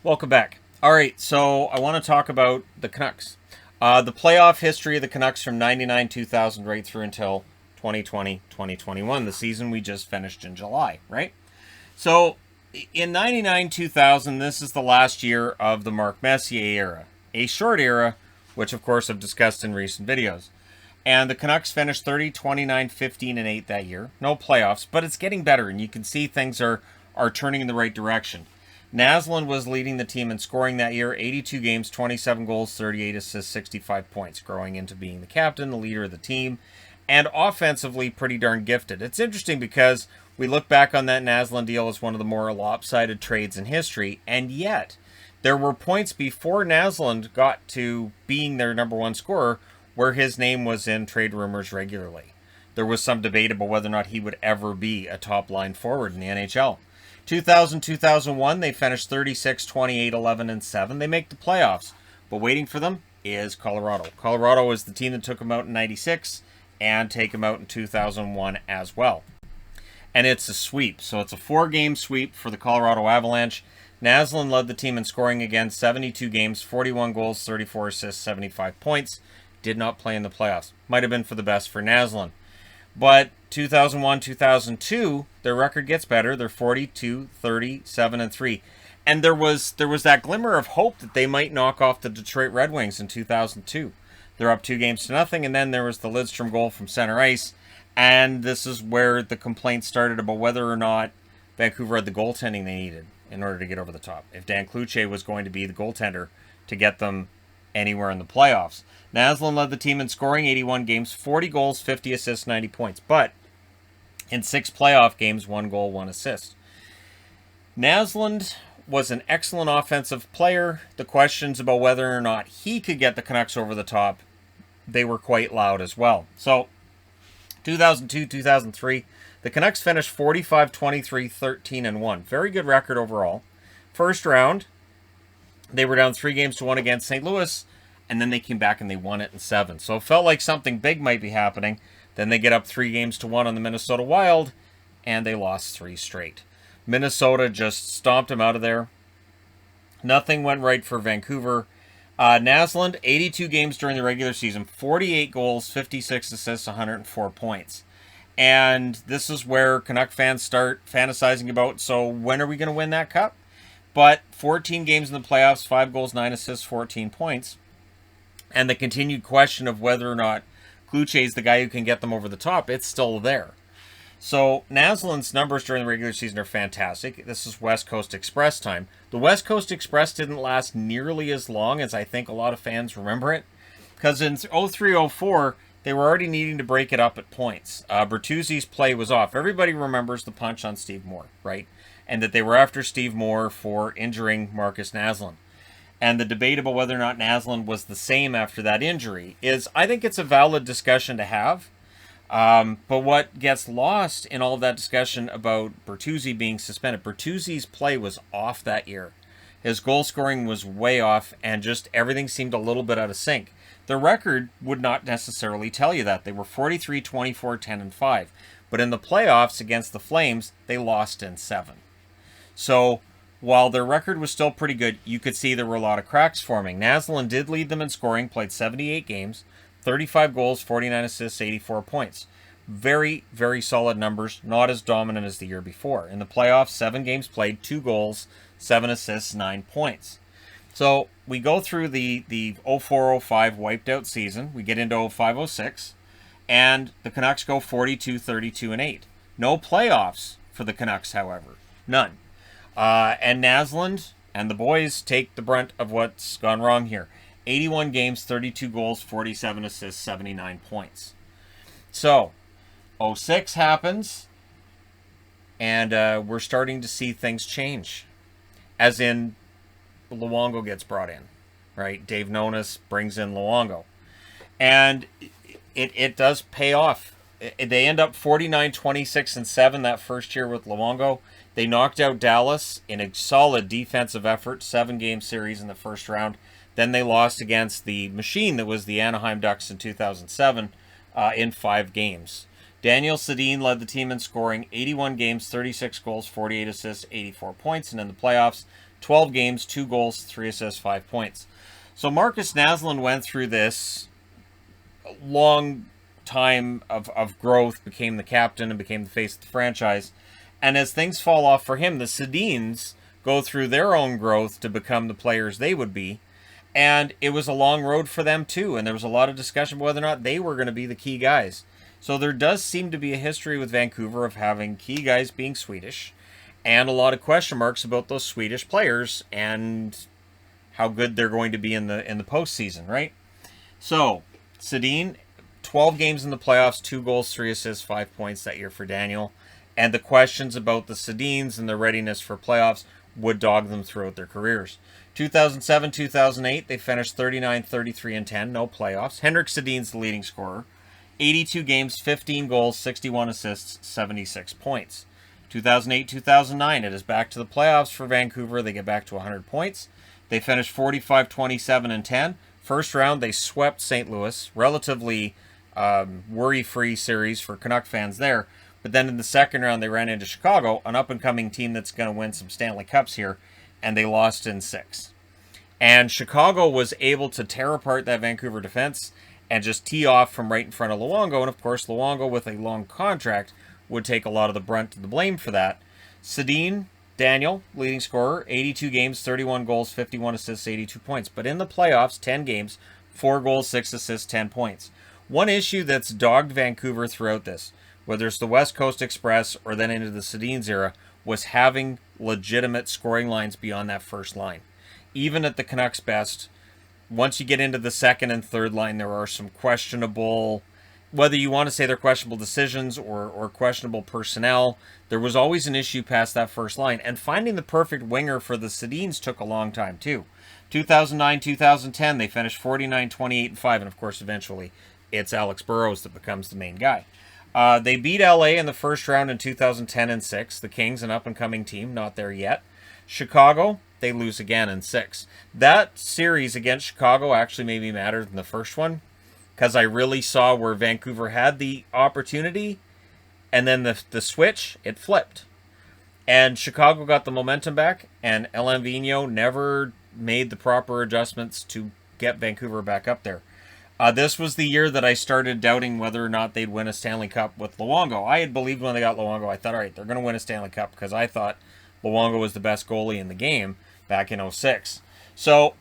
Welcome back. All right, so I want to talk about the Canucks. The playoff history of the Canucks from 99-2000 right through until 2020-2021, the season we just finished in July, right? So in 99-2000, this is the last year of the Mark Messier era, a short era, which of course I've discussed in recent videos. And the Canucks finished 30-29-15-8 that year. No playoffs, but it's getting better, and you can see things are turning in the right direction. Naslund was leading the team in scoring that year, 82 games, 27 goals, 38 assists, 65 points, growing into being the captain, the leader of the team, and offensively pretty darn gifted. It's interesting because we look back on that Naslund deal as one of the more lopsided trades in history, and yet there were points before Naslund got to being their number one scorer where his name was in trade rumors regularly. There was some debate about whether or not he would ever be a top line forward in the NHL. 2000-2001, they finished 36-28-11-7. They make the playoffs, but waiting for them is Colorado. Colorado was the team that took them out in 96 and take them out in 2001 as well. And it's a sweep, so it's a 4-game sweep for the Colorado Avalanche. Naslund led the team in scoring again, 72 games, 41 goals, 34 assists, 75 points. Did not play in the playoffs. Might have been for the best for Naslund. But 2001-2002, their record gets better. They're 42-37-3. And there was that glimmer of hope that they might knock off the Detroit Red Wings in 2002. They're up 2-0, and then there was the Lidstrom goal from center ice. And this is where the complaints started about whether or not Vancouver had the goaltending they needed in order to get over the top. If Dan Cloutier was going to be the goaltender to get them anywhere in the playoffs. Naslund led the team in scoring, 81 games, 40 goals, 50 assists, 90 points. But in 6 playoff games, 1 goal, 1 assist. Naslund was an excellent offensive player. The questions about whether or not he could get the Canucks over the top, they were quite loud as well. So 2002-2003, the Canucks finished 45-23-13-1. Very good record overall. First round, they were down 3-1 against St. Louis, and then they came back and they won it in 7. So it felt like something big might be happening. Then they get up 3-1 on the Minnesota Wild, and they lost 3 straight. Minnesota just stomped them out of there. Nothing went right for Vancouver. Naslund, 82 games during the regular season, 48 goals, 56 assists, 104 points. And this is where Canuck fans start fantasizing about, so when are we going to win that cup? But 14 games in the playoffs, 5 goals, 9 assists, 14 points. And the continued question of whether or not Cloutier is the guy who can get them over the top, it's still there. So Naslund's numbers during the regular season are fantastic. This is West Coast Express time. The West Coast Express didn't last nearly as long as I think a lot of fans remember it. Because in 03-04, they were already needing to break it up at points. Bertuzzi's play was off. Everybody remembers the punch on Steve Moore, right? And that they were after Steve Moore for injuring Marcus Naslund. And the debate about whether or not Naslund was the same after that injury is, I think it's a valid discussion to have. But what gets lost in all of that discussion about Bertuzzi being suspended, Bertuzzi's play was off that year. His goal scoring was way off, and just everything seemed a little bit out of sync. The record would not necessarily tell you that. They were 43-24-10-5. But in the playoffs against the Flames, they lost in 7. So while their record was still pretty good, you could see there were a lot of cracks forming. Naslund did lead them in scoring, played 78 games, 35 goals, 49 assists, 84 points. Very, very solid numbers, not as dominant as the year before. In the playoffs, 7 games played, 2 goals, 7 assists, 9 points. So we go through the 04-05 wiped out season. We get into 05-06, and the Canucks go 42-32-8. No playoffs for the Canucks, however. None. And Naslund and the boys take the brunt of what's gone wrong here. 81 games, 32 goals, 47 assists, 79 points. So, 06 happens, and we're starting to see things change. As in, Luongo gets brought in, right? Dave Nonis brings in Luongo. And it does pay off. They end up 49-26-7 that first year with Luongo. They knocked out Dallas in a solid defensive effort, 7-game series in the first round. Then they lost against the machine that was the Anaheim Ducks in 2007 in 5 games. Daniel Sedin led the team in scoring, 81 games, 36 goals, 48 assists, 84 points. And in the playoffs, 12 games, 2 goals, 3 assists, 5 points. So Marcus Naslund went through this long time of growth, became the captain and became the face of the franchise. And as things fall off for him, the Sedins go through their own growth to become the players they would be. And it was a long road for them too. And there was a lot of discussion whether or not they were going to be the key guys. So there does seem to be a history with Vancouver of having key guys being Swedish. And a lot of question marks about those Swedish players and how good they're going to be in the postseason, right? So, Sedin, 12 games in the playoffs, 2 goals, 3 assists, 5 points that year for Daniel. And the questions about the Sedins and their readiness for playoffs would dog them throughout their careers. 2007-2008, they finished 39, 33, and 10, no playoffs. Henrik Sedin's the leading scorer. 82 games, 15 goals, 61 assists, 76 points. 2008-2009, it is back to the playoffs for Vancouver. They get back to 100 points. They finished 45, 27, and 10. First round, they swept St. Louis. Relatively worry-free series for Canuck fans there. But then in the second round, they ran into Chicago, an up-and-coming team that's going to win some Stanley Cups here, and they lost in 6. And Chicago was able to tear apart that Vancouver defense and just tee off from right in front of Luongo. And, of course, Luongo, with a long contract, would take a lot of the brunt of the blame for that. Sedin, Daniel, leading scorer, 82 games, 31 goals, 51 assists, 82 points. But in the playoffs, 10 games, 4 goals, 6 assists, 10 points. One issue that's dogged Vancouver throughout this, whether it's the West Coast Express or then into the Sedin's era, was having legitimate scoring lines beyond that first line. Even at the Canucks' best, once you get into the second and third line, there are some questionable, whether you want to say they're questionable decisions or questionable personnel, there was always an issue past that first line. And finding the perfect winger for the Sedins took a long time, too. 2009-2010, they finished 49, 28, and 5. And, of course, eventually, it's Alex Burrows that becomes the main guy. They beat LA in the first round in 2010 and 6. The Kings, an up-and-coming team, not there yet. Chicago, they lose again in 6. That series against Chicago actually made me madder than the first one, because I really saw where Vancouver had the opportunity, and then the switch, it flipped. And Chicago got the momentum back, and Alain Vigneault never made the proper adjustments to get Vancouver back up there. This was the year that I started doubting whether or not they'd win a Stanley Cup with Luongo. I had believed when they got Luongo, I thought, all right, they're going to win a Stanley Cup, because I thought Luongo was the best goalie in the game back in 06. So,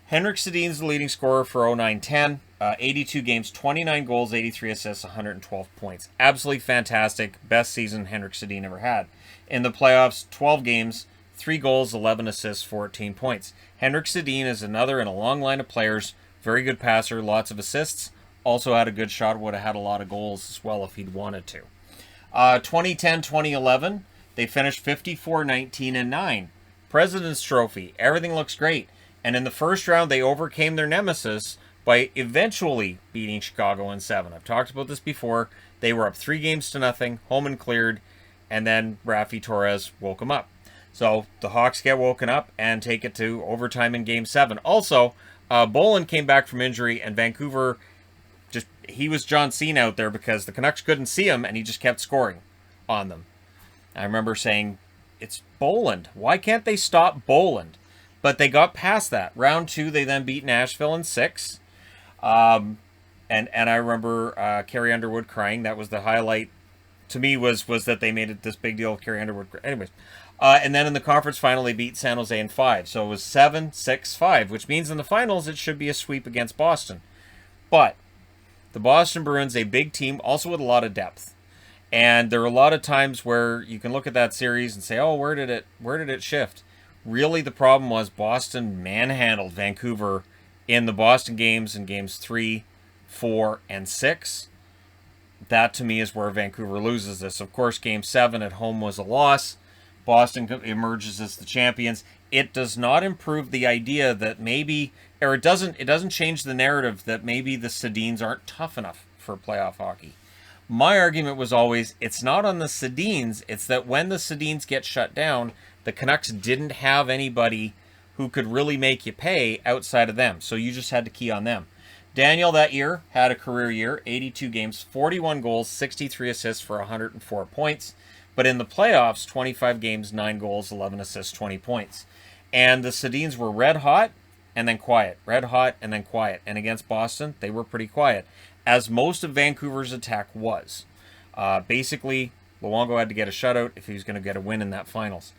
Henrik Sedin's the leading scorer for 09-10. 82 games, 29 goals, 83 assists, 112 points. Absolutely fantastic. Best season Henrik Sedin ever had. In the playoffs, 12 games, 3 goals, 11 assists, 14 points. Henrik Sedin is another in a long line of players. Very good passer, lots of assists. Also had a good shot, would have had a lot of goals as well if he'd wanted to. 2010-2011, they finished 54-19 and 9. President's Trophy. Everything looks great. And in the first round, they overcame their nemesis by eventually beating Chicago in 7. I've talked about this before. They were up 3-0, home and cleared, and then Rafi Torres woke them up. So the Hawks get woken up and take it to overtime in Game 7. Also, Bolin came back from injury, and Vancouver, he was John Cena out there because the Canucks couldn't see him, and he just kept scoring on them. I remember saying, it's Boland. Why can't they stop Boland? But they got past that. Round 2, they then beat Nashville in 6. And I remember Carrie Underwood crying. That was the highlight to me was that they made it this big deal of Carrie Underwood. Anyways, and then in the conference final, they beat San Jose in 5. So it was 7-6-5, which means in the finals it should be a sweep against Boston. But the Boston Bruins, a big team, also with a lot of depth. And there are a lot of times where you can look at that series and say, oh, where did it shift? Really, the problem was Boston manhandled Vancouver in the Boston games in games 3, 4, and 6. That, to me, is where Vancouver loses this. Of course, game 7 at home was a loss. Boston emerges as the champions. It does not improve the idea that maybe, or it doesn't change the narrative that maybe the Sedins aren't tough enough for playoff hockey. My argument was always, it's not on the Sedins, it's that when the Sedins get shut down, the Canucks didn't have anybody who could really make you pay outside of them. So you just had to key on them. Daniel that year had a career year, 82 games, 41 goals, 63 assists for 104 points. But in the playoffs, 25 games, 9 goals, 11 assists, 20 points. And the Sedins were red hot and then quiet. Red hot and then quiet. And against Boston, they were pretty quiet, as most of Vancouver's attack was. Basically, Luongo had to get a shutout if he was going to get a win in that finals.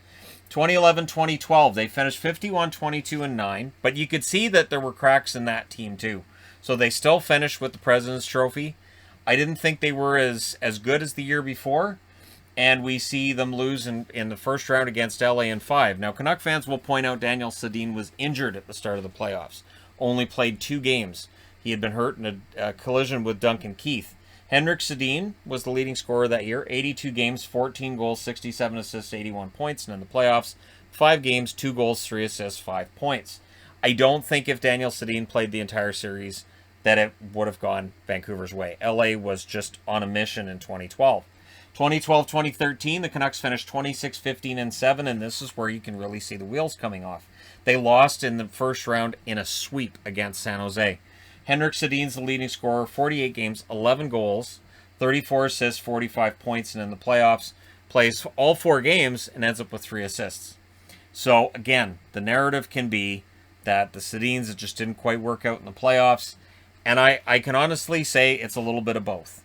2011-2012, they finished 51-22-9, but you could see that there were cracks in that team too. So they still finished with the President's Trophy. I didn't think they were as good as the year before, and we see them lose in the first round against LA in 5. Now, Canuck fans will point out Daniel Sedin was injured at the start of the playoffs. Only played 2 games. He had been hurt in a collision with Duncan Keith. Henrik Sedin was the leading scorer that year. 82 games, 14 goals, 67 assists, 81 points. And in the playoffs, 5 games, 2 goals, 3 assists, 5 points. I don't think if Daniel Sedin played the entire series that it would have gone Vancouver's way. LA was just on a mission in 2012. 2012-2013, the Canucks finished 26-15-7, and this is where you can really see the wheels coming off. They lost in the first round in a sweep against San Jose. Henrik Sedin's the leading scorer, 48 games, 11 goals, 34 assists, 45 points, and in the playoffs, plays all 4 games and ends up with 3 assists. So, again, the narrative can be that the Sedins, it just didn't quite work out in the playoffs, and I can honestly say it's a little bit of both.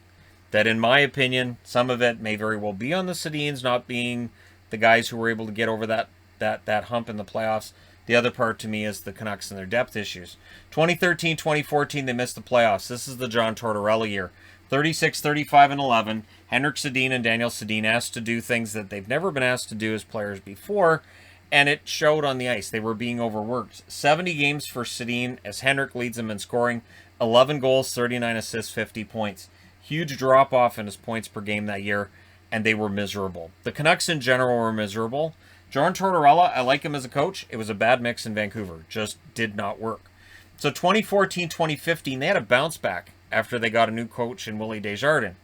That, in my opinion, some of it may very well be on the Sedins not being the guys who were able to get over that hump in the playoffs. The other part to me is the Canucks and their depth issues. 2013-2014, they missed the playoffs. This is the John Tortorella year. 36-35-11. Henrik Sedin and Daniel Sedin asked to do things that they've never been asked to do as players before, and it showed on the ice. They were being overworked. 70 games for Sedin as Henrik leads them in scoring. 11 goals, 39 assists, 50 points. Huge drop-off in his points per game that year, and they were miserable. The Canucks in general were miserable. John Tortorella, I like him as a coach. It was a bad mix in Vancouver. Just did not work. So 2014-2015, they had a bounce back after they got a new coach in Willie Desjardins.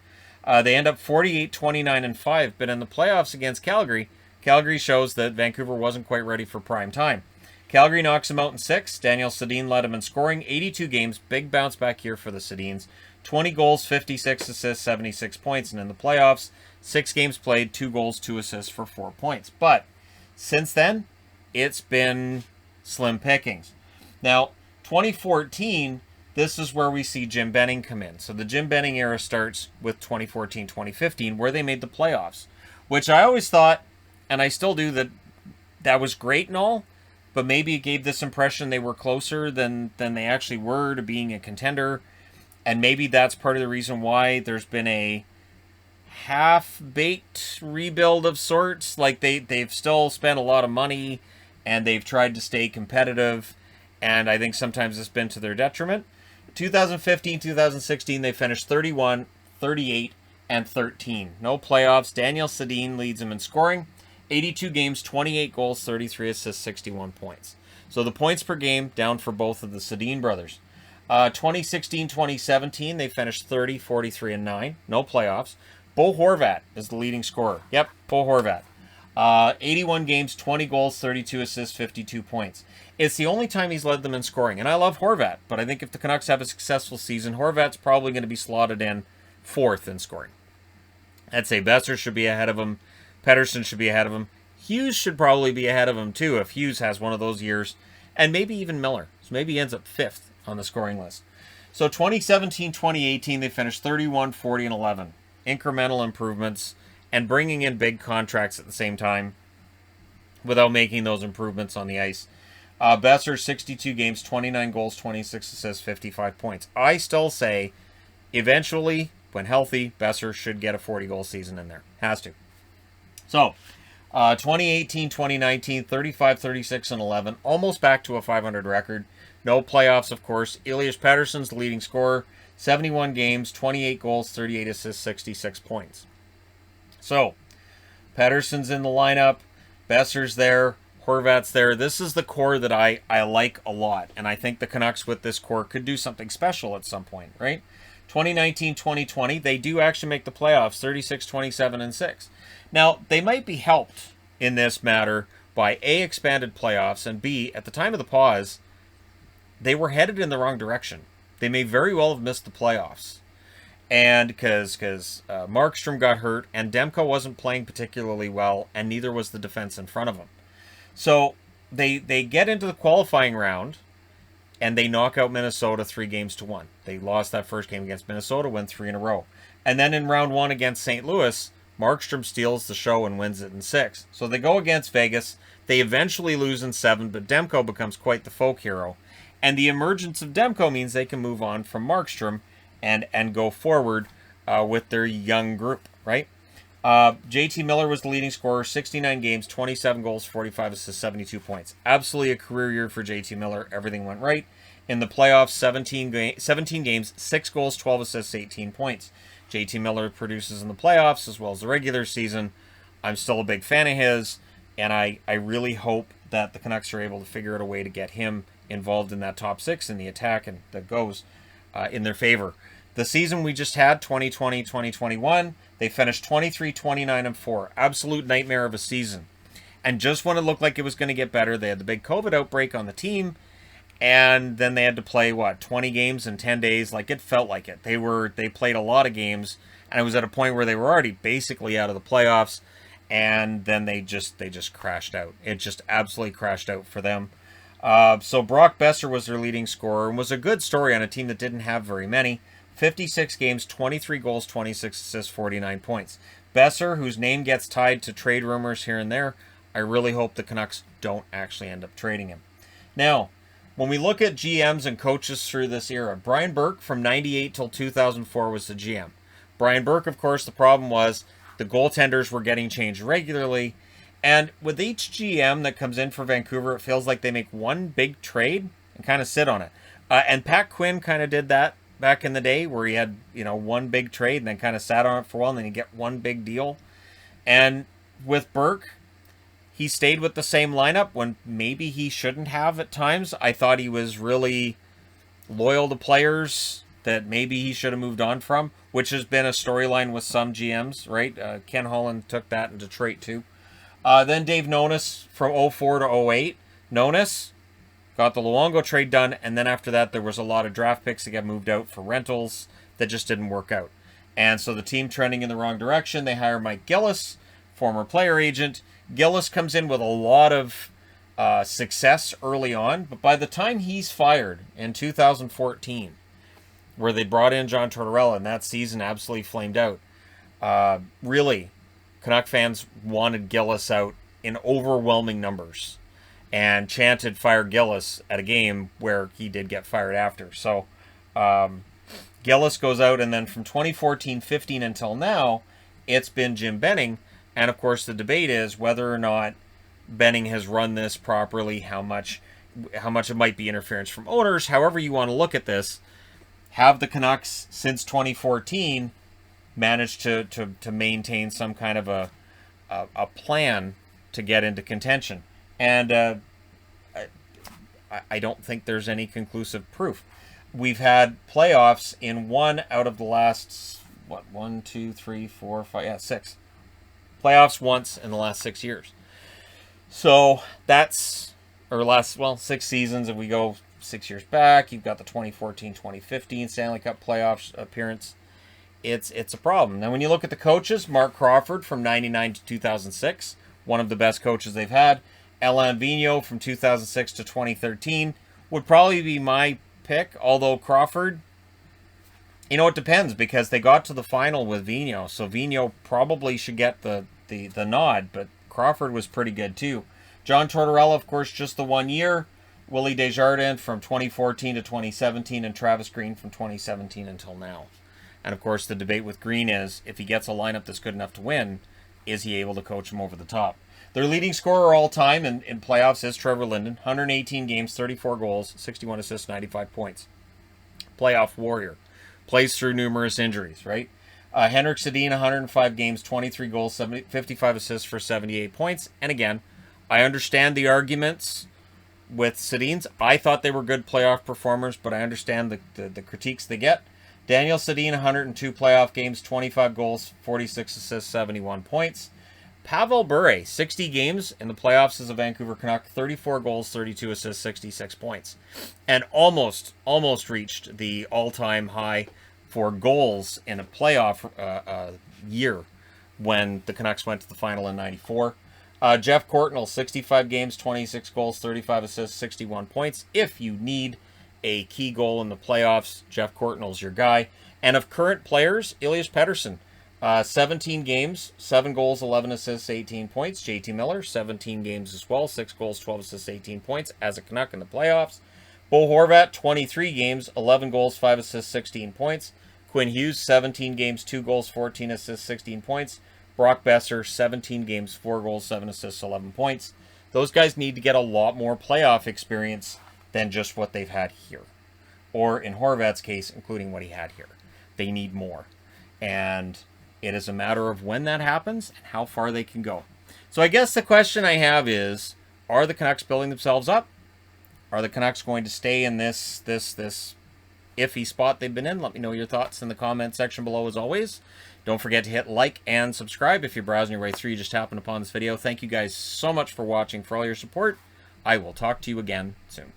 They end up 48-29-5, but in the playoffs against Calgary, Calgary shows that Vancouver wasn't quite ready for prime time. Calgary knocks them out in 6. Daniel Sedin led them in scoring. 82 games, big bounce back year for the Sedins. 20 goals, 56 assists, 76 points. And in the playoffs, 6 games played, 2 goals, 2 assists for 4 points. But since then, it's been slim pickings. Now, 2014, this is where we see Jim Benning come in. So the Jim Benning era starts with 2014-2015, where they made the playoffs, which I always thought, and I still do, that was great and all, but maybe it gave this impression they were closer than they actually were to being a contender. And maybe that's part of the reason why there's been a half-baked rebuild of sorts. Like they've still spent a lot of money and they've tried to stay competitive, and I think sometimes it's been to their detriment. 2015-2016, they finished 31, 38, and 13. No playoffs. Daniel Sedin leads them in scoring. 82 games, 28 goals, 33 assists, 61 points. So the points per game down for both of the Sedin brothers. 2016-2017, they finished 30, 43, and 9. No playoffs. Bo Horvat is the leading scorer. Yep, Bo Horvat. 81 games, 20 goals, 32 assists, 52 points. It's the only time he's led them in scoring. And I love Horvat, but I think if the Canucks have a successful season, Horvat's probably going to be slotted in 4th in scoring. I'd say Besser should be ahead of him. Pettersson should be ahead of him. Hughes should probably be ahead of him, too, if Hughes has one of those years. And maybe even Miller. So maybe he ends up 5th on the scoring list. So 2017-2018, they finished 31, 40, and 11. Incremental improvements and bringing in big contracts at the same time without making those improvements on the ice. Besser, 62 games, 29 goals, 26 assists, 55 points. I still say, eventually, when healthy, Besser should get a 40-goal season in there. Has to. So, 2018-2019, 35, 36, and 11. Almost back to a 500 record. No playoffs, of course. Elias Pettersson's the leading scorer. 71 games, 28 goals, 38 assists, 66 points. So, Pettersson's in the lineup. Besser's there. Horvat's there. This is the core that I like a lot. And I think the Canucks with this core could do something special at some point, right? 2019-2020, they do actually make the playoffs, 36, 27, and 6. Now, they might be helped in this matter by A, expanded playoffs, and B, at the time of the pause, they were headed in the wrong direction. They may very well have missed the playoffs. And because Markstrom got hurt, and Demko wasn't playing particularly well, and neither was the defense in front of him. So they get into the qualifying round, and they knock out Minnesota 3-1. They lost that first game against Minnesota, win 3 in a row. And then in round 1 against St. Louis, Markstrom steals the show and wins it in 6. So they go against Vegas. They eventually lose in 7, but Demko becomes quite the folk hero. And the emergence of Demko means they can move on from Markstrom and go forward with their young group, right? JT Miller was the leading scorer, 69 games, 27 goals, 45 assists, 72 points. Absolutely a career year for JT Miller. Everything went right. In the playoffs, 17 games, 6 goals, 12 assists, 18 points. JT Miller produces in the playoffs as well as the regular season. I'm still a big fan of his, and I really hope that the Canucks are able to figure out a way to get him involved in that top 6 in the attack and that goes in their favor. The season we just had, 2020-2021, they finished 23-29-4. Absolute nightmare of a season. And just when it looked like it was going to get better, they had the big COVID outbreak on the team, and then they had to play, 20 games in 10 days? Like, it felt like it. They played a lot of games, and it was at a point where they were already basically out of the playoffs, and then they just crashed out. It just absolutely crashed out for them. So Brock Besser was their leading scorer and was a good story on a team that didn't have very many. 56 games, 23 goals, 26 assists, 49 points. Besser, whose name gets tied to trade rumors here and there, I really hope the Canucks don't actually end up trading him. Now, when we look at GMs and coaches through this era, Brian Burke from 98 till 2004 was the GM. Brian Burke, of course, the problem was the goaltenders were getting changed regularly. And with each GM that comes in for Vancouver, it feels like they make one big trade and kind of sit on it. And Pat Quinn kind of did that back in the day, where he had, one big trade and then kind of sat on it for a while, and then you get one big deal. And with Burke, he stayed with the same lineup when maybe he shouldn't have at times. I thought he was really loyal to players that maybe he should have moved on from, which has been a storyline with some GMs, right? Ken Holland took that in Detroit too. Then Dave Nonis from 04 to 08. Nonis got the Luongo trade done, and then after that, there was a lot of draft picks that got moved out for rentals that just didn't work out. And so the team trending in the wrong direction, they hire Mike Gillis, former player agent. Gillis comes in with a lot of success early on, but by the time he's fired in 2014, where they brought in John Tortorella, and that season absolutely flamed out, really, Canuck fans wanted Gillis out in overwhelming numbers and chanted "Fire Gillis" at a game where he did get fired after. So Gillis goes out, and then from 2014-15 until now, it's been Jim Benning. And of course, the debate is whether or not Benning has run this properly, how much it might be interference from owners. However you want to look at this, have the Canucks since 2014 managed to maintain some kind of a plan to get into contention? And I don't think there's any conclusive proof. We've had playoffs in 1 out of the last, 6. Playoffs once in the last 6 years. So that's, 6 seasons. If we go 6 years back, you've got the 2014-2015 Stanley Cup playoffs appearance. It's a problem. Now, when you look at the coaches, Mark Crawford from 99 to 2006, one of the best coaches they've had. Alain Vigneault from 2006 to 2013 would probably be my pick, although Crawford, it depends, because they got to the final with Vigneault, so Vigneault probably should get the nod, but Crawford was pretty good too. John Tortorella, of course, just the 1 year. Willie Desjardins from 2014 to 2017, and Travis Green from 2017 until now. And of course, the debate with Green is, if he gets a lineup that's good enough to win, is he able to coach him over the top? Their leading scorer all time in playoffs is Trevor Linden. 118 games, 34 goals, 61 assists, 95 points. Playoff warrior. Plays through numerous injuries, right? Henrik Sedin, 105 games, 23 goals, 55 assists for 78 points. And again, I understand the arguments with Sedin's. I thought they were good playoff performers, but I understand the critiques they get. Daniel Sedin, 102 playoff games, 25 goals, 46 assists, 71 points. Pavel Bure, 60 games in the playoffs as a Vancouver Canuck, 34 goals, 32 assists, 66 points. And almost reached the all-time high for goals in a playoff year when the Canucks went to the final in 94. Jeff Courtnall, 65 games, 26 goals, 35 assists, 61 points. If you need a key goal in the playoffs, Jeff Courtnall's your guy. And of current players, Elias Pettersson, 17 games, 7 goals, 11 assists, 18 points. JT Miller, 17 games as well, 6 goals, 12 assists, 18 points as a Canuck in the playoffs. Bo Horvat, 23 games, 11 goals, 5 assists, 16 points. Quinn Hughes, 17 games, 2 goals, 14 assists, 16 points. Brock Besser, 17 games, 4 goals, 7 assists, 11 points. Those guys need to get a lot more playoff experience than just what they've had here. Or in Horvat's case, including what he had here. They need more. And it is a matter of when that happens and how far they can go. So I guess the question I have is, are the Canucks building themselves up? Are the Canucks going to stay in this iffy spot they've been in? Let me know your thoughts in the comment section below as always. Don't forget to hit like and subscribe if you're browsing your way through. You just happened upon this video. Thank you guys so much for watching, for all your support. I will talk to you again soon.